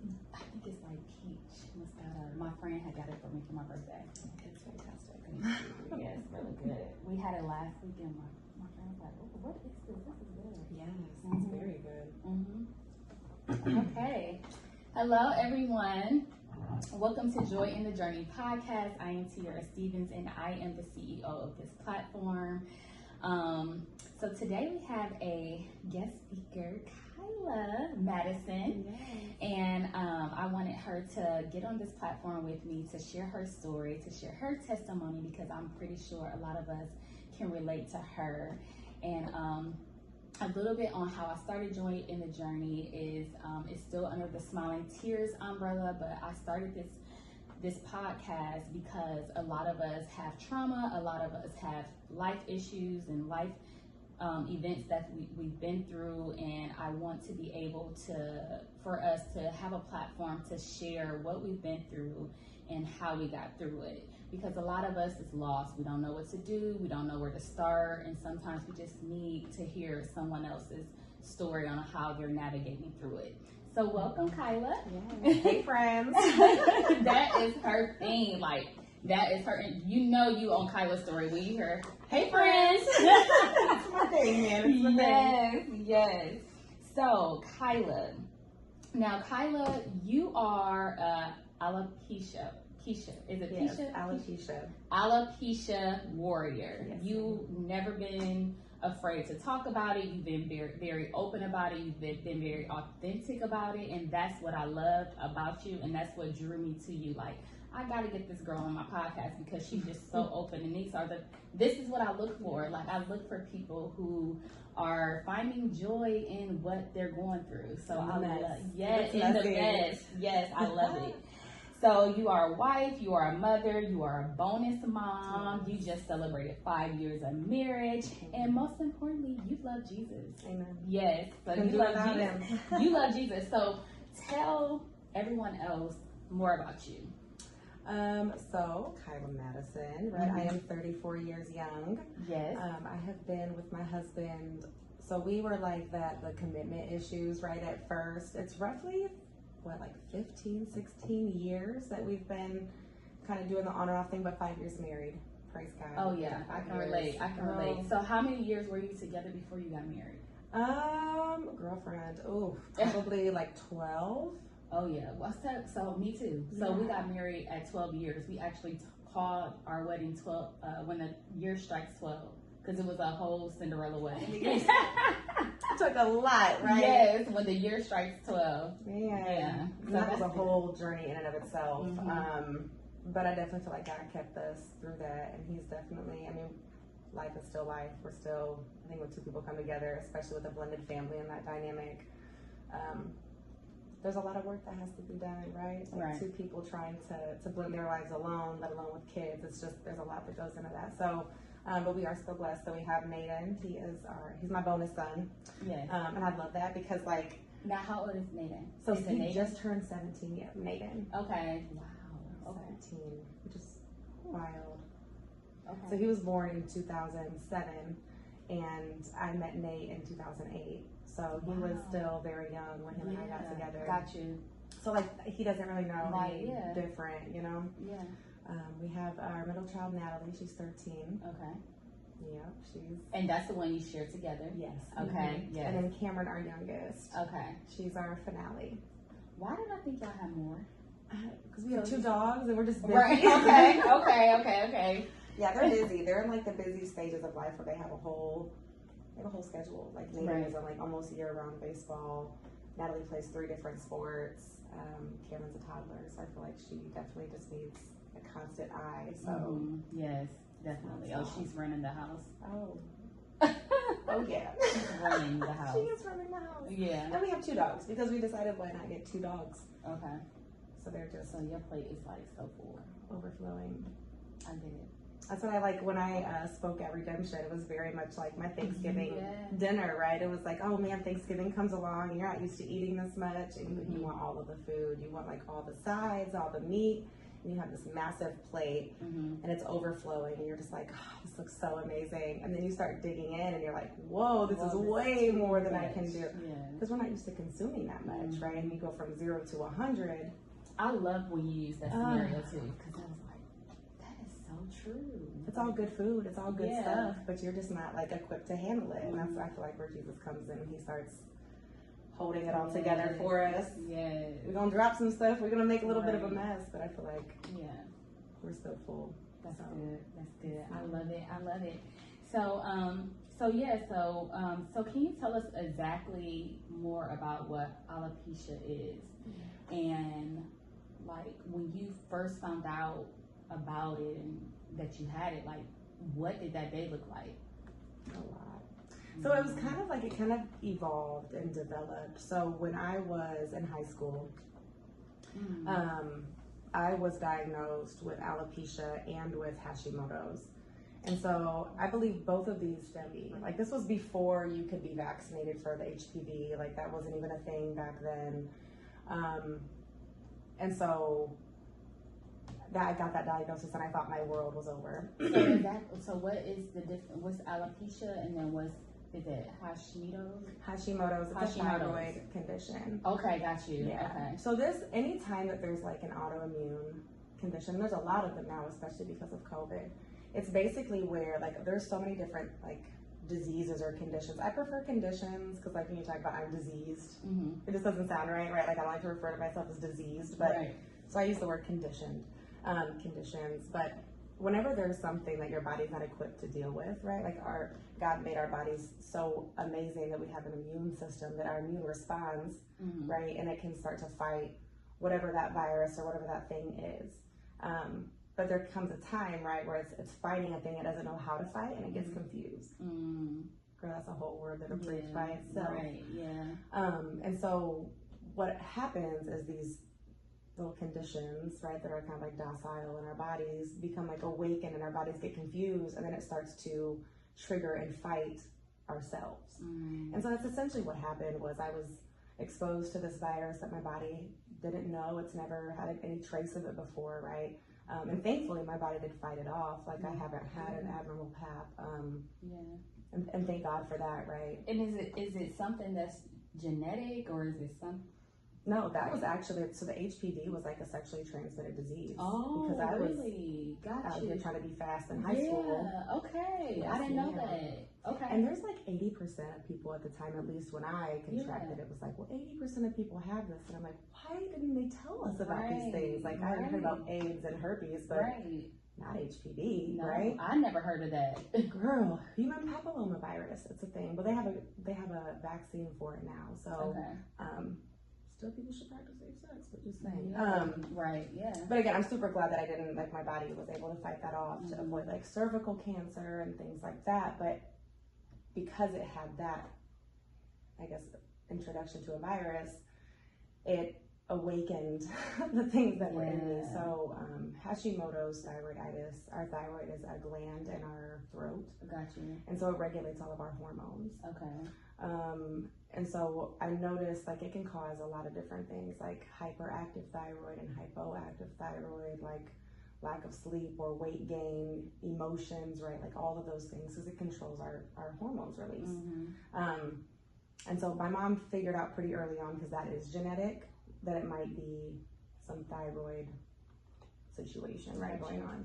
I think it's like peach moscato. My friend had got it for me for my birthday. It's fantastic. Yes, really good. We had it last weekend. My friend was like, oh, what is this? This is good. Yes, it's very good. Okay. Hello, everyone. Welcome to Joy in the Journey podcast. I am Tiara Stevens, and I am the CEO of this platform. So today we have a guest speaker, Kyla Madison, Yes. and I wanted her to get on this platform with me to share her story, to share her testimony, because I'm pretty sure a lot of us can relate to her. And a little bit on how I started Joy in the Journey is it's still under the Smiling Tears umbrella, but I started this podcast because a lot of us have trauma, a lot of us have life issues and life events that we've been through, and I want to be able for us to have a platform to share what we've been through and how we got through it. Because a lot of us is lost. We don't know what to do. We don't know where to start. And sometimes we just need to hear someone else's story on how they're navigating through it. So welcome, Kyla. Yes. Hey, friends. That is her thing. Like, that is her. You know you on Kyla's story when you hear, hey, friends. That's my thing, man. It's my thing. Yes. So, Kyla. Now, Kyla, you are alopecia. Is it Yes, Keisha? alopecia. Alopecia warrior. Yes, You've never been afraid to talk about it. You've been very, very open about it. You've been very authentic about it. And that's what I loved about you. And that's what drew me to you. Like, I got to get this girl on my podcast because she's just so open. And this is what I look for. Like, I look for people who are finding joy in what they're going through. So I love, yes, in the mess. Yes, I love it. So you are a wife, you are a mother, you are a bonus mom, you just celebrated 5 years of marriage, and most importantly, you love Jesus. Amen. Yes, so you love Jesus. You love Jesus. So tell everyone else more about you. So Kyla Madison, right? I am 34 years young. Yes. I have been with my husband. So we were like the commitment issues, right? At first, it's roughly 15, 16 years that we've been kind of doing the on and off thing, but 5 years married. Praise God. Oh yeah, I can relate. So how many years were you together before you got married? Girlfriend, probably like 12. Oh yeah, so me too. So we got married at 12 years. We actually called our wedding 12 when the year strikes 12, because it was a whole Cinderella wedding. It took a lot, right? Yes, when the year strikes 12. Yeah. So that was a whole journey in and of itself. But I definitely feel like God kept us through that, and He's definitely, life is still life. We're still, I think when two people come together, especially with a blended family and that dynamic, there's a lot of work that has to be done, right? Like two people trying to blend their lives alone, let alone with kids. It's just, there's a lot that goes into that. So, but we are still blessed that we have Nathan. He's my bonus son. Yes. And I love that because now how old is Nathan? So he just turned 17, yeah, Nathan. Okay. Wow. Okay. 17, which is wild. Okay. So he was born in 2007 and I met Nate in 2008. So he was still very young when him and I got together. Got you. So he doesn't really know any different, you know? Yeah. We have our middle child, Natalie. She's 13. Okay. Yeah, And that's the one you share together? Yes. Okay, yes. And then Cameron, our youngest. Okay. She's our finale. Why did I think y'all had more? Because we have two dogs and we're just busy. Right, okay. Yeah, they're busy. They're in the busy stages of life where they have a whole schedule. Like Nathan is on almost year-round baseball. Natalie plays 3 different sports. Cameron's a toddler, so I feel like she definitely just needs a constant eye. So yes, definitely. She's running the house. Oh yeah. She's running the house. She is running the house. Yeah. And we have 2 dogs because we decided why not get 2 dogs. Okay. So they're just so your plate is so full, overflowing. I get it. That's what I like when I spoke at Redemption. It was very much like my Thanksgiving dinner, right? It was like, oh man, Thanksgiving comes along and you're not used to eating this much and you want all of the food. You want all the sides, all the meat. and you have this massive plate and it's overflowing and you're just like, oh, this looks so amazing. And then you start digging in and you're like, whoa, this is way more than I can do. Because we're not used to consuming that much, right? And you go from 0 to 100. I love when you use that scenario too, because I was like, that is so true. It's all good food, it's all good stuff, but you're just not like equipped to handle it. And that's, I feel like, where Jesus comes in and he starts holding it all together for us. We're gonna drop some stuff, we're gonna make a little bit of a mess, but I feel like we're still full. That's good. I love it. So so can you tell us exactly more about what alopecia is? And like when you first found out about it and that you had it, like what did that day look like? A lot. So it was kind of like, it kind of evolved and developed. So when I was in high school, I was diagnosed with alopecia and with Hashimoto's. And so I believe both of these stem, like this was before you could be vaccinated for the HPV, like that wasn't even a thing back then. And so that I got that diagnosis and I thought my world was over. So what is the difference? What's alopecia and then is it Hashimoto's? Hashimoto's is a thyroid condition. Okay, got you. Yeah. Okay. So anytime that there's like an autoimmune condition, there's a lot of them now, especially because of COVID. It's basically where like there's so many different like diseases or conditions. I prefer conditions because like when you talk about I'm diseased, it just doesn't sound right? Like I don't like to refer to myself as diseased, but so I use the word conditioned, conditions. But whenever there's something that your body's not equipped to deal with, right? Like God made our bodies so amazing that we have an immune system that our immune responds, right? And it can start to fight whatever that virus or whatever that thing is. But there comes a time, right, where it's fighting a thing it doesn't know how to fight and it gets confused. Girl, that's a whole word that'll preach by itself. Right, and so what happens is these little conditions, right, that are kind of like docile in our bodies become like awakened and our bodies get confused and then it starts to trigger and fight ourselves. And so that's essentially what happened. Was I was exposed to this virus that my body didn't know. It's never had any trace of it before, right? And thankfully my body did fight it off. Like I haven't had an abnormal pap. And thank God for that, right? And is it something that's genetic or is it something? No, that was actually, so the HPV was like a sexually transmitted disease. Oh, because I really? was trying to be fast in high school. Okay. Yes, I didn't know that. Okay. And there's like 80% of people at the time, at least when I contracted it, was like, well, 80% of people have this. And I'm like, why didn't they tell us about these things? Like I heard about AIDS and herpes, but not HPV, right? I never heard of that. Girl, human papillomavirus, it's a thing. But they have a vaccine for it now. So still people should practice safe sex, but just saying. But again, I'm super glad that I didn't, like my body was able to fight that off to avoid like cervical cancer and things like that. But because it had that, I guess, introduction to a virus, it awakened the things that were in me. So Hashimoto's thyroiditis, our thyroid is a gland in our throat. Gotcha. And so it regulates all of our hormones. Okay. And so I noticed like it can cause a lot of different things like hyperactive thyroid and hypoactive thyroid, like lack of sleep or weight gain, emotions, right? Like all of those things because it controls our hormones release. And so my mom figured out pretty early on, because that is genetic, that it might be some thyroid situation, right, going on.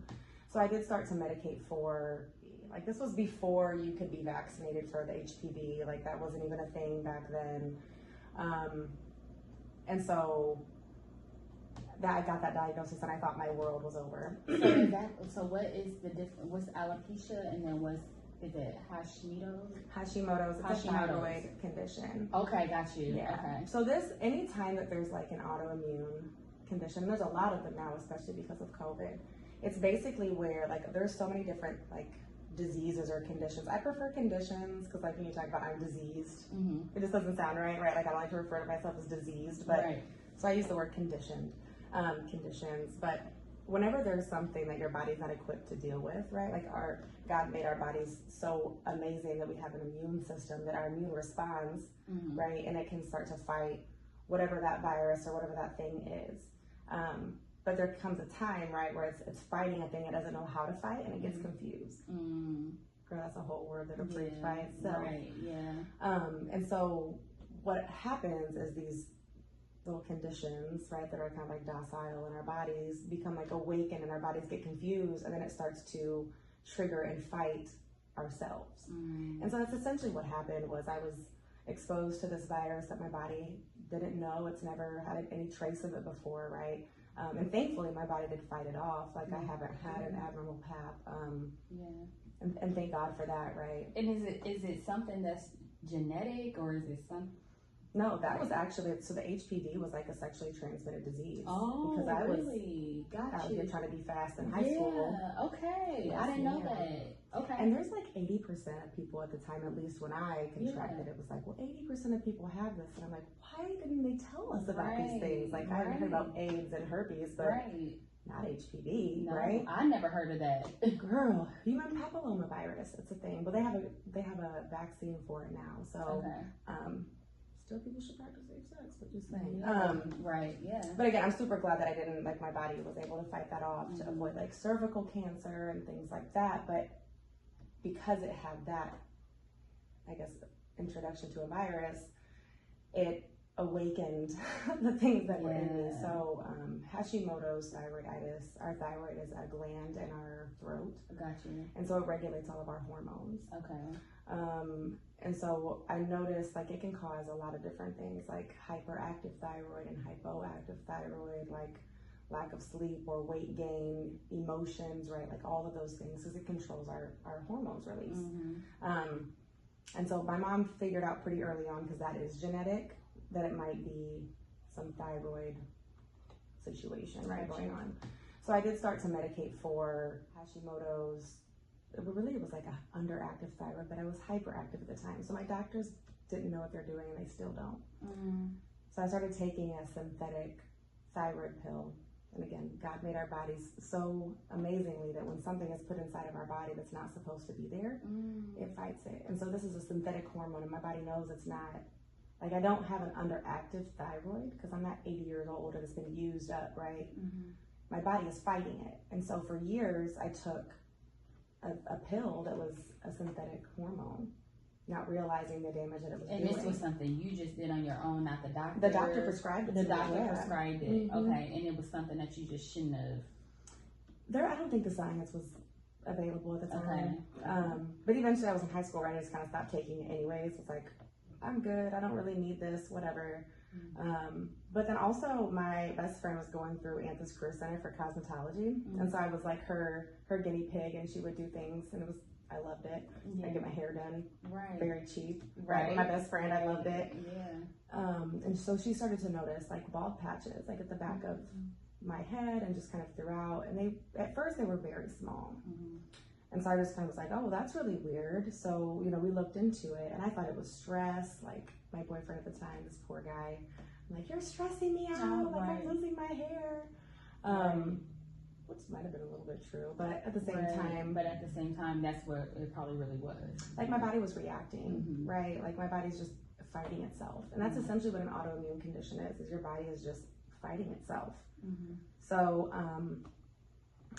So I did start to medicate for, like this was before you could be vaccinated for the HPV, like that wasn't even a thing back then. And so I got that diagnosis and I thought my world was over. So what is the difference? What's alopecia and then is it Hashimoto's? Hashimoto's is a thyroid condition. Okay, got you. Yeah. Okay. So anytime that there's like an autoimmune condition, there's a lot of them now, especially because of COVID. It's basically where like there's so many different like diseases or conditions. I prefer conditions because like when you talk about I'm diseased, it just doesn't sound right? Like I don't like to refer to myself as diseased, but so I use the word conditioned, conditions. But whenever there's something that your body's not equipped to deal with, right? Like God made our bodies so amazing that we have an immune system that our immune responds, right? And it can start to fight whatever that virus or whatever that thing is. but there comes a time, right, where it's fighting a thing it doesn't know how to fight, and it gets confused. Girl, that's a whole word that'll preach by itself. Right, yeah. And so what happens is these little conditions, right, that are kind of like docile in our bodies become like awakened, and our bodies get confused, and then it starts to trigger and fight ourselves. And so that's essentially what happened. Was I was exposed to this virus that my body didn't know. It's never had any trace of it before, right? And thankfully my body did fight it off. Like I haven't had an abnormal pap. And thank God for that, right? And is it something that's genetic, or is it some? No, that was actually, so the HPV was like a sexually transmitted disease. Oh, because I really? was here trying to be fast in high school. Okay. Yes, I didn't know that. Okay. And there's like 80% of people at the time, at least when I contracted it, was like, well, 80% of people have this. And I'm like, why didn't they tell us about these things? Like I heard about AIDS and herpes, but not HPV, right? I never heard of that. Girl, human papillomavirus, it's a thing. But they have a vaccine for it now. So still people should practice safe sex, but just saying. But again, I'm super glad that I didn't, like my body was able to fight that off to avoid like cervical cancer and things like that. But because it had that, I guess, introduction to a virus, it awakened the things that were in me. So Hashimoto's thyroiditis, our thyroid is a gland in our throat. Gotcha. And so it regulates all of our hormones. Okay. And so I noticed like it can cause a lot of different things, like hyperactive thyroid and hypoactive thyroid, like lack of sleep or weight gain, emotions, right? Like all of those things, because it controls our hormones release. And so my mom figured out pretty early on, because that is genetic, that it might be some thyroid situation, right, going on. So I did start to medicate for Hashimoto's. It was like a underactive thyroid, but I was hyperactive at the time. So my doctors didn't know what they're doing, and they still don't. So I started taking a synthetic thyroid pill. And again, God made our bodies so amazingly that when something is put inside of our body that's not supposed to be there, it fights it. And so this is a synthetic hormone, and my body knows it's not. Like I don't have an underactive thyroid because I'm not 80 years old and it's been used up, right? My body is fighting it. And so for years I took a pill that was a synthetic hormone, not realizing the damage that it was doing. And this was something you just did on your own, not the doctor? The doctor prescribed it. The doctor prescribed it, okay. And it was something that you just shouldn't have. I don't think the science was available at the time. But eventually I was in high school, right? I just kind of stopped taking it anyways. It's like, I'm good, I don't really need this, whatever. But then also my best friend was going through Anthony's Career Center for cosmetology. And so I was like her guinea pig, and she would do things, and I loved it. I get my hair done, very cheap. My best friend, I loved it. And so she started to notice like bald patches, like at the back of my head and just kind of throughout. And at first they were very small. And so I just kind of was like, oh, well, that's really weird. So, we looked into it, and I thought it was stress. Like my boyfriend at the time, this poor guy, I'm like, you're stressing me out. I'm losing my hair. Which might have been a little bit true, but at the same time, that's what it probably really was. Like my body was reacting, right? Like my body's just fighting itself. And that's essentially what an autoimmune condition is your body is just fighting itself. So,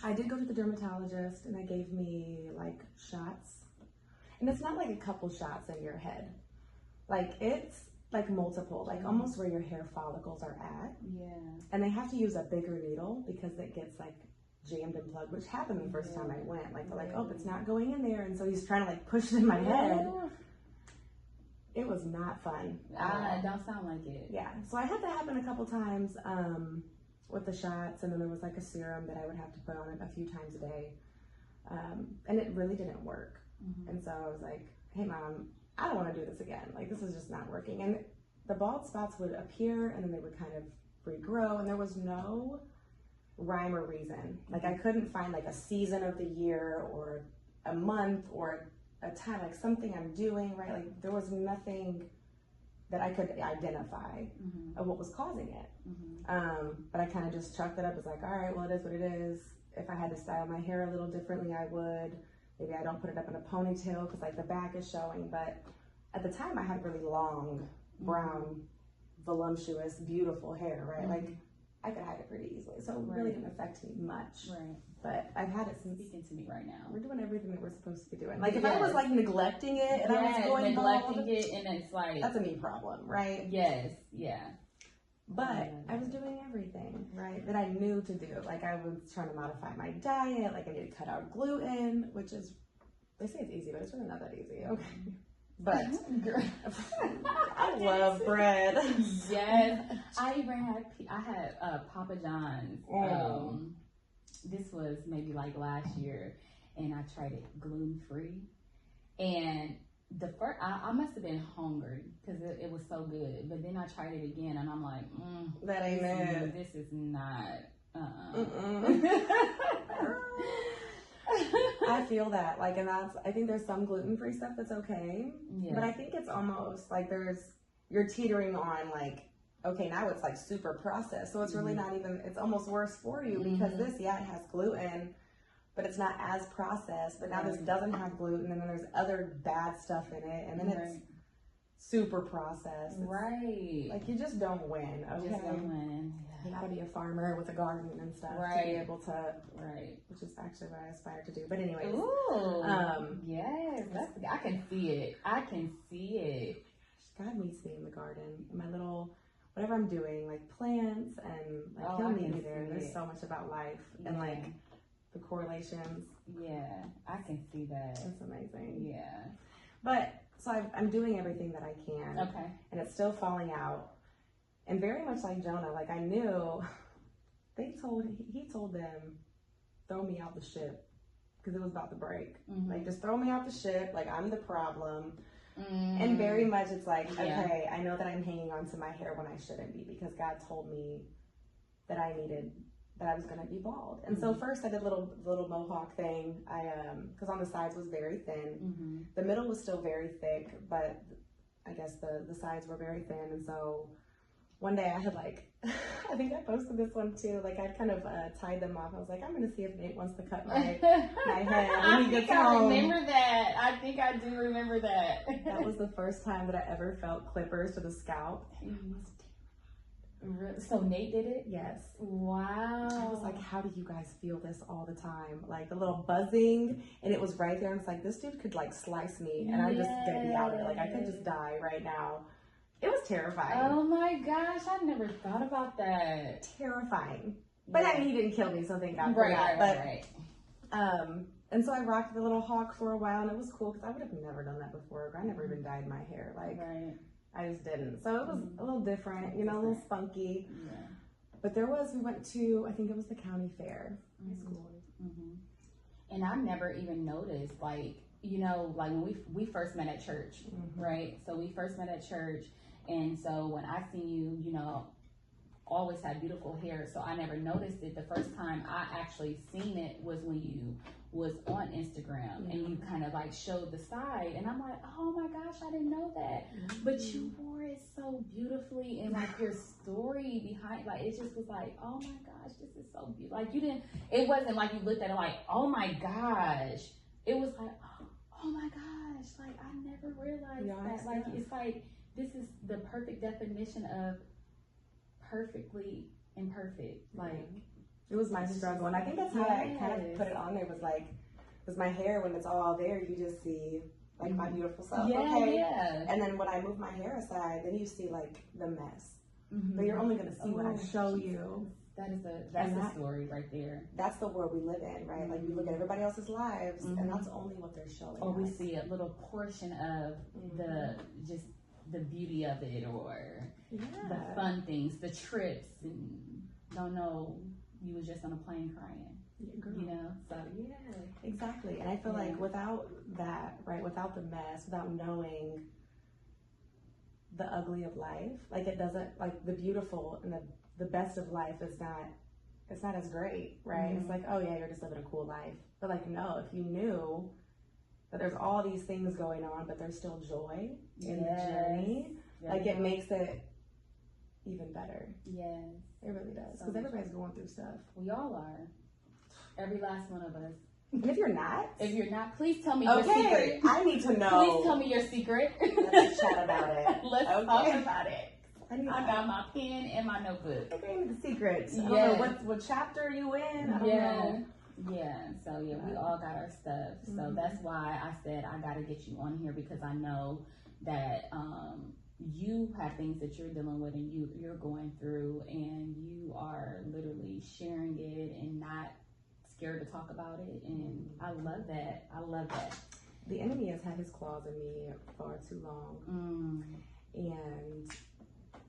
I did go to the dermatologist, and they gave me like shots, and it's not like a couple shots in your head, like it's like multiple, like almost where your hair follicles are at. And they have to use a bigger needle because it gets like jammed and plugged, which happened the first time I went. Like they're like, oh, it's not going in there, and so he's trying to like push it in my head. It was not fun. It don't sound like it. So I had that happen a couple times. With the shots, and then there was like a serum that I would have to put on it a few times a day, and it really didn't work. And so I was like, hey mom, I don't want to do this again, like this is just not working. And the bald spots would appear, and then they would kind of regrow, and there was no rhyme or reason. Like I couldn't find like a season of the year or a month or a time, like something I'm doing right. Like there was nothing that I could identify of what was causing it. But I kind of just chalked it up as like, all right, well, it is what it is. If I had to style my hair a little differently, I would. Maybe I don't put it up in a ponytail because like the back is showing. But at the time I had really long, brown, voluptuous, beautiful hair, right? Like I could hide it pretty easily. So it really didn't affect me much. Right. But I've had it since. Speaking to me right now. We're doing everything that we're supposed to be doing. Like if I was like neglecting it and I was going neglecting it, and it's like that's a me problem, right? Yes, yeah. But I was doing everything, right, that I knew to do. Like I was trying to modify my diet. Like I need to cut out gluten, which is, they say it's easy, but it's really not that easy. Okay. But I love bread. Yes. I had Papa John's. This was maybe like last year, and I tried it gluten-free. And the first, I must have been hungry because it was so good. But then I tried it again, and I'm like, that ain't it. This is not. I feel that, like, and I think there's some gluten-free stuff that's okay, but I think it's almost like you're teetering on like, okay, now it's like super processed, so it's really not even, it's almost worse for you because this, it has gluten, but it's not as processed, but now this doesn't have gluten, and then there's other bad stuff in it, and then it's super processed. Right. Like, you just don't win, okay? Just don't win. You gotta be a farmer with a garden and stuff to be able to, which is actually what I aspire to do. But anyways. Ooh, yes, I can see it. I can see it. God meets me in the garden. My little, whatever I'm doing, like plants and like he'll meet me there. There's so much about life and like the correlations. Yeah, I can see that. It's amazing. Yeah. But, so I'm doing everything that I can. Okay. And it's still falling out. And very much like Jonah, like I knew, he told them, throw me out the ship because it was about to break. Like, just throw me out the ship. Like, I'm the problem. And very much it's like, okay, I know that I'm hanging on to my hair when I shouldn't be because God told me that I was going to be bald. And so first I did little mohawk thing. Because on the sides was very thin. The middle was still very thick, but I guess the sides were very thin. And so one day I had like, I think I posted this one too. Like I kind of tied them off. I was like, I'm going to see if Nate wants to cut my head when he gets home. I remember that. I think I do remember that. That was the first time that I ever felt clippers to the scalp. So Nate did it? Yes. Wow. I was like, how do you guys feel this all the time? Like the little buzzing, and it was right there. And it's like, this dude could like slice me, and I'm just going to be out there. Like I could just die right now. It was terrifying. Oh my gosh, I never thought about that. Terrifying. But I mean, he didn't kill me, so thank God for that. But, and so I rocked the little hawk for a while, and it was cool because I would have never done that before. I never even dyed my hair. Like, I just didn't. So it was a little different, you know, a little spunky. Yeah. But we went to, I think it was the county fair. High school. And I never even noticed, like, you know, like when we first met at church, right? So we first met at church. And so when I seen you, you know, always had beautiful hair. So I never noticed it. The first time I actually seen it was when you was on Instagram and you kind of like showed the side. And I'm like, oh my gosh, I didn't know that. But you wore it so beautifully. And like your story behind, like, it just was like, oh my gosh, this is so beautiful. Like it wasn't like you looked at it like, oh my gosh. It was like, oh my gosh, like I never realized that. Like it's like, this is the perfect definition of perfectly imperfect. Like it was my struggle, and I think that's how I kind of put it on there. Was like, because my hair, when it's all there, you just see like my beautiful self. And then when I move my hair aside, then you see like the mess. But you're only gonna see what I show you. That's the story right there. That's the world we live in, right? Like we look at everybody else's lives, and that's only what they're showing. Or we see a little portion of the beauty of it, or the fun things, the trips, and don't know you was just on a plane crying. You know, so exactly. And I feel like without that, right, without the mess, without knowing the ugly of life, like it doesn't, like the beautiful and the best of life is not, it's not as great, right? It's like, oh yeah, you're just living a cool life. But like, no, if you knew that there's all these things going on, but there's still joy in the journey, like it makes it even better. Yes. It really does. Because everybody's going through stuff. We all are. Every last one of us. And if you're not, please tell me your secret. I need to know. Please tell me your secret. Let's chat about it. Let's talk about it. I got my pen and my notebook. I gave me the secrets. Yes. I don't know what chapter are you in? I don't know. Yeah. So yeah, we all got our stuff. So that's why I said I got to get you on here, because I know that you have things that you're dealing with and you're going through, and you are literally sharing it and not scared to talk about it. And I love that. The enemy has had his claws in me far too long. And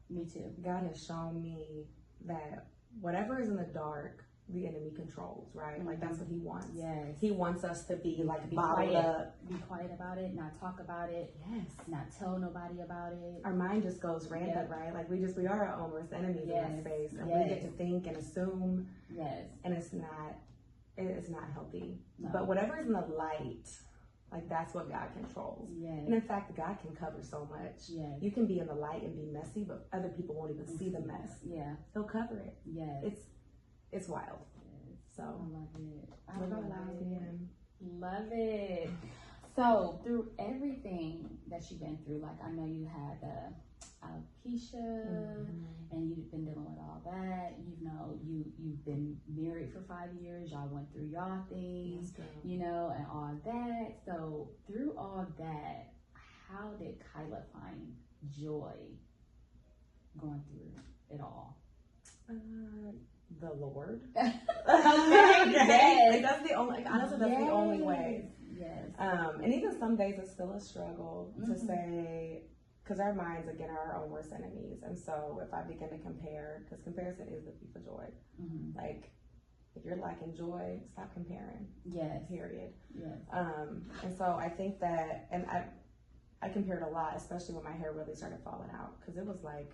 me too. God has shown me that whatever is in the dark, the enemy controls, right? Like that's what he wants. Yes. He wants us to be like bottled quiet. up. Be quiet about it, not talk about it. Yes. Not tell nobody about it. Our mind just goes rampant, right? Like we are our own worst enemies in that space. And we get to think and assume. Yes. And it's not healthy. No. But whatever is in the light, like that's what God controls. Yes. And in fact, God can cover so much. Yes. You can be in the light and be messy, but other people won't even see the mess. Yeah. He'll cover it. Yes. It's wild. So I love it. Love it. So through everything that you've been through, like I know you had alopecia, and you've been dealing with all that. You've been married for 5 years. Y'all went through y'all things, and all that. So through all that, how did Kyla find joy going through it all? The Lord. Okay. Yes. Like that's the only. Like, honestly, that's the only way. Yes. And even some days it's still a struggle to say, because our minds again are our own worst enemies. And so if I begin to compare, because comparison is the thief of joy. Like if you're lacking joy, stop comparing. Yes. Period. Yes. And so I think that, and I compared a lot, especially when my hair really started falling out, because it was like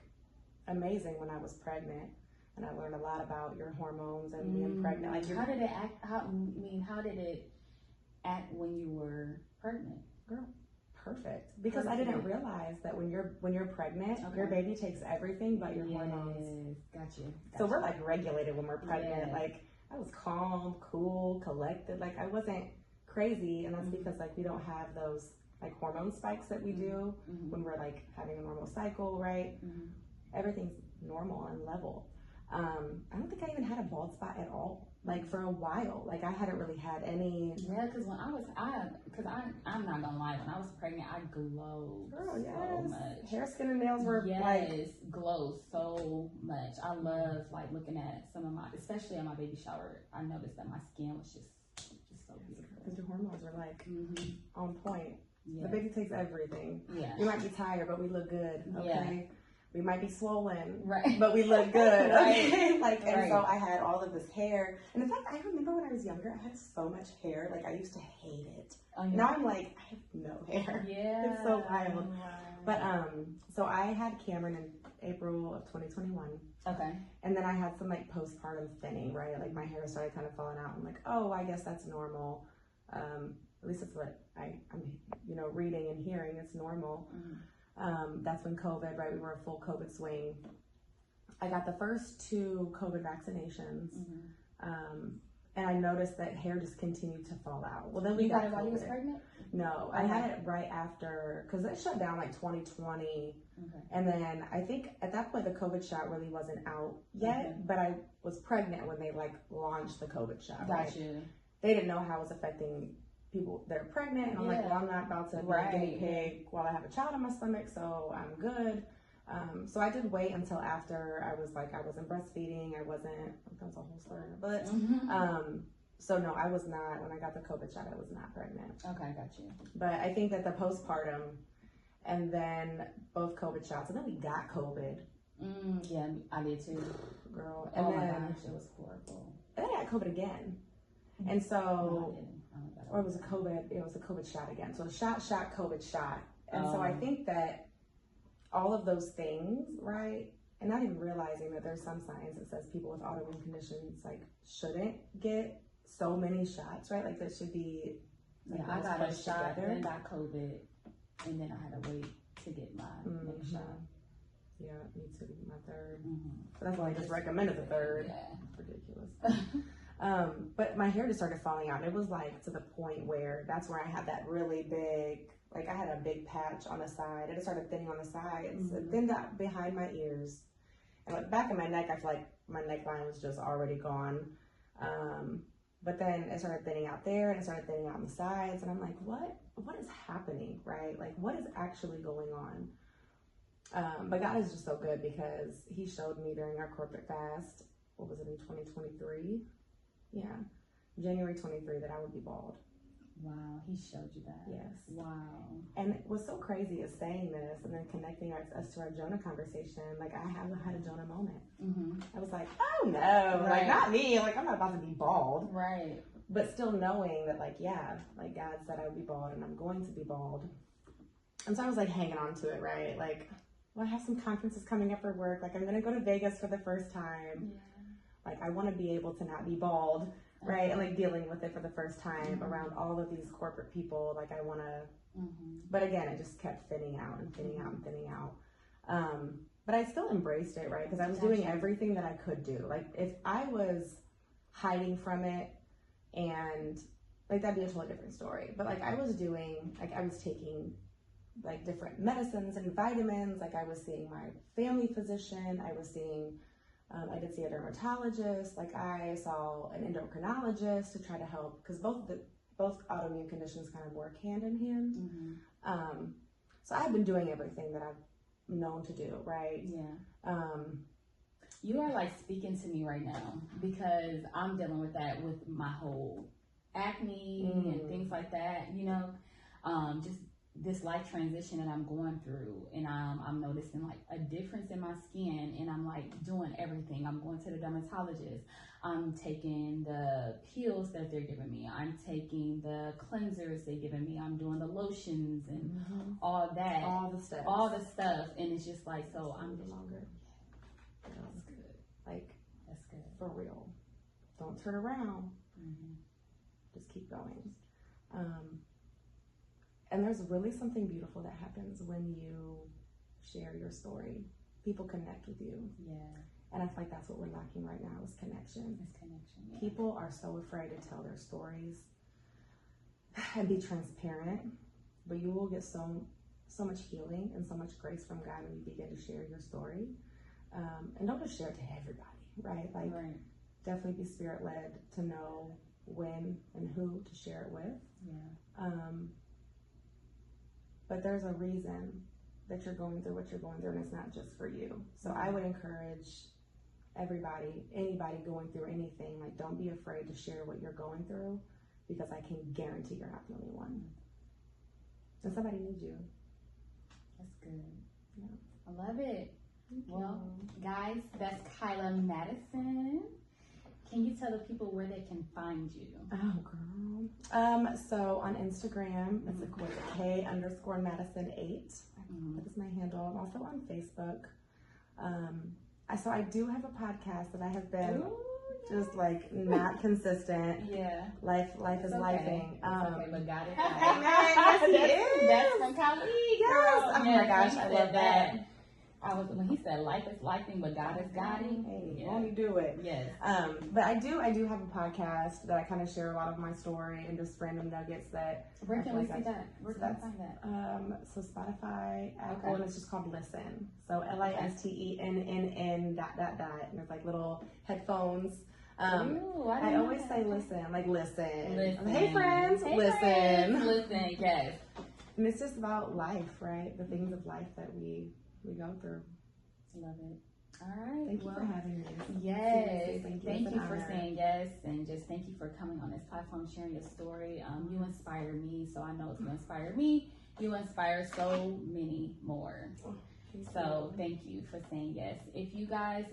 amazing when I was pregnant. And I learned a lot about your hormones and being pregnant. Like, how did it act? How did it act when you were pregnant? Girl, perfect. Because I didn't realize that when you're pregnant, your baby takes everything but your hormones. Gotcha. So we're like regulated when we're pregnant. Like I was calm, cool, collected. Like I wasn't crazy, and that's because like we don't have those like hormone spikes that we do when we're like having a normal cycle, right? Everything's normal and level. I don't think I even had a bald spot at all, like for a while. Like I hadn't really had any. Yeah, because when I'm not gonna lie, when I was pregnant, I glowed so much. Hair, skin, and nails were glow so much. I love like looking at some of especially at my baby shower. I noticed that my skin was just so beautiful. Because your hormones are like on point. Yes. The baby takes everything. Yeah. We might be tired, but we look good. Okay. Yeah. We might be swollen, right? But we look good, okay? And so I had all of this hair, and in fact, I remember when I was younger, I had so much hair. Like I used to hate it. Now I'm like, I have no hair. Yeah, it's so wild. But so I had Cameron in April of 2021. Okay. And then I had some like postpartum thinning, right? Like my hair started kind of falling out. I'm like, oh, I guess that's normal. At least that's what I'm reading and hearing. It's normal. That's when COVID, right? We were a full COVID swing. I got the first 2 COVID vaccinations. And I noticed that hair just continued to fall out. Well, then we got it while you was pregnant? No, I had it right after, because it shut down like 2020. And then I think at that point, the COVID shot really wasn't out yet, but I was pregnant when they like launched the COVID shot. Gotcha. Right? They didn't know how it was affecting people that are pregnant, and I'm like, well, I'm not about to be a guinea pig while I have a child in my stomach, so I'm good. So I did wait until after I wasn't breastfeeding, that was a whole story in the butt. So no, I was not, when I got the COVID shot, I was not pregnant. Okay, got you. But I think that the postpartum and then both COVID shots, and then we got COVID. Yeah, I did too. Girl. And then, my gosh, it was horrible. And then I got COVID again. And so, or it was a COVID shot again. So shot, COVID shot. And so I think that all of those things, right? And not even realizing that there's some science that says people with autoimmune conditions like shouldn't get so many shots, right? Like there should be like, I got a shot, then got COVID, and then I had to wait to get my next shot. Yeah, me too, my third. But that's why I just recommended the third. Yeah. Ridiculous. But my hair just started falling out. It was like to the point where that's where I had that really big like I had a big patch on the side, and it started thinning on the sides. It thinned out behind my ears, and like back in my neck, I feel like my neckline was just already gone. But then it started thinning out there, and it started thinning out on the sides, and I'm like, what is happening, right? Like, what is actually going on? But God is just so good, because he showed me during our corporate fast, what was it, in 2023? Yeah, January 23, that I would be bald. Wow, he showed you that. Yes. Wow. And what's so crazy is saying this and then connecting us to our Jonah conversation. Like, I haven't had a Jonah moment. I was like, oh no, like not me. Like, I'm not about to be bald. Right. But still knowing that, like, yeah, like God said I would be bald, and I'm going to be bald. And so I was like hanging on to it, right? Like, well, I have some conferences coming up for work. Like, I'm going to go to Vegas for the first time. Yeah. Like, I want to be able to not be bald. Right, and like dealing with it for the first time around all of these corporate people. Like, I want to, but again, it just kept thinning out and thinning out and thinning out. But I still embraced it, right? Because I was doing everything that I could do. Like, if I was hiding from it, and like that'd be a totally different story. But like I was taking like different medicines and vitamins. Like, I was seeing my family physician. I did see a dermatologist. Like, I saw an endocrinologist to try to help, because both autoimmune conditions kind of work hand in hand. So I've been doing everything that I've known to do, right? Yeah. You are like speaking to me right now, because I'm dealing with that with my whole acne and things like that. You know, just this life transition that I'm going through, and I'm noticing like a difference in my skin, and I'm like doing everything. I'm going to the dermatologist. I'm taking the pills that they're giving me. I'm taking the cleansers they're giving me. I'm doing the lotions and all that. All the stuff. And it's just like, so I'm just longer. That's good. Like, that's good. For real. Don't turn around. Just keep going. And there's really something beautiful that happens when you share your story. People connect with you. Yeah. And I feel like that's what we're lacking right now, is connection. It's connection. Yeah. People are so afraid to tell their stories and be transparent, but you will get so much healing and so much grace from God when you begin to share your story. And don't just share it to everybody, right? Like, definitely be spirit-led to know when and who to share it with. Yeah. But there's a reason that you're going through what you're going through, and it's not just for you. So I would encourage anybody going through anything, like, don't be afraid to share what you're going through, because I can guarantee you're not the only one. And somebody needs you. That's good. Yeah. I love it. Well, guys, that's Kyla Madison. Can you tell the people where they can find you? Oh, girl. So on Instagram, it's K_Madison8. That is my handle. I'm also on Facebook. So I do have a podcast that I have been just like not consistent. Yeah. Life is lifing. Okay, but God is Amen. Yes, he is. That's from Kyla. Yes. Oh my gosh, I love that. When he said life is lifing, but God is guiding. Hey, won't you do it? Yes. But I do have a podcast that I kind of share a lot of my story and just random nuggets that. Where can we see that? Where can I find that? So Spotify, Apple, and it's just called Listen. So LISTENNN ... and there's like little headphones. I always say listen, like listen. Hey friends, listen. Listen, yes. And it's just about life, right? The things of life that we go through. Love it. All right. Thank you for having me. Yes. Thank you for saying yes, and just thank you for coming on this platform, sharing your story. You inspire me, so I know if you inspire me, you inspire so many more. So thank you for saying yes. If you guys,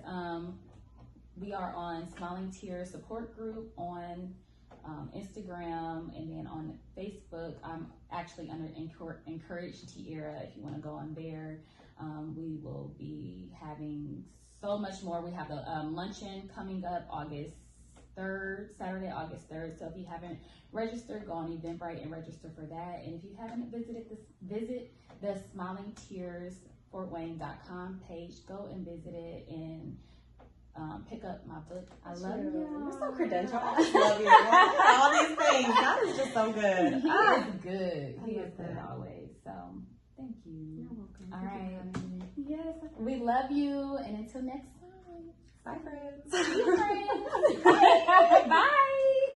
we are on Smiling Tears Support Group on Instagram, and then on Facebook. I'm actually under Encourage Tierra. If you want to go on there. We will be having so much more. We have the luncheon coming up Saturday, August 3rd. So if you haven't registered, go on Eventbrite and register for that. And if you haven't visit the smilingtearsfortwayne.com page. Go and visit it and pick up my book. I love you. You're so credentialed. I just love you. All these things. God is just so good. He is good. He love is good that. always. So thank you. You're welcome. All Thank you right. for having me. Yes, we love you. And until next time. Bye, friends. See you, friends. Bye.